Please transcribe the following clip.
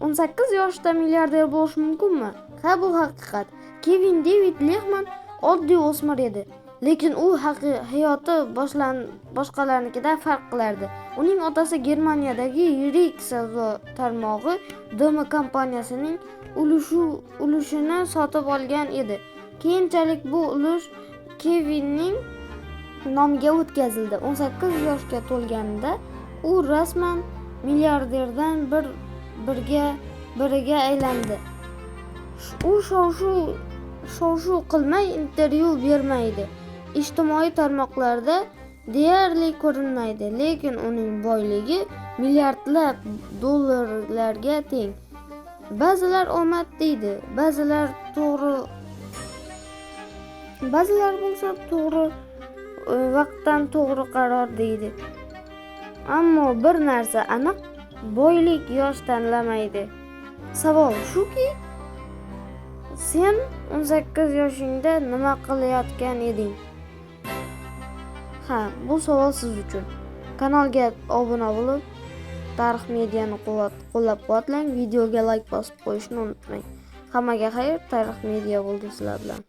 18 yoshda milliarder bo'lish mumkinmi? Ha, bu haqiqat. Kevin David Lehman oddiy o'smir edi, lekin u hayoti boshqalarnikidan farq qilardi. Uning otasi Germaniyadagi yirik savdo tarmog'i DM kompaniyasining ulushini sotib olgan edi. Keyinchalik bu ulush Kevinning nomiga o'tkazildi. 18 yoshga to'lganida u rasman milliarderdan biriga aylandi. U shov-shuv qilmay, intervyu bermaydi, ijtimoiy tarmoqlarda deyarli ko'rinmaydi, lekin uning boyligi milliardlab dollarlarga teng. Ba'zilar omad deydi, ba'zilar bo'lsa to'g'ri vaqtdan to'g'ri qaror deydi. Ammo bir narsa aniq, boylik yosh tanlamaydi. Savol shuki, sen 18 yoshingda nima qilayotgan eding? Ha, bu savol siz uchun. Kanalga obuna bo'lib, Tarix Mediani qo'llab-quvvatlang, videoga like bosib qo'yishni unutmang. Hammaga xayr, Tarix Media bo'ldi sizlar bilan.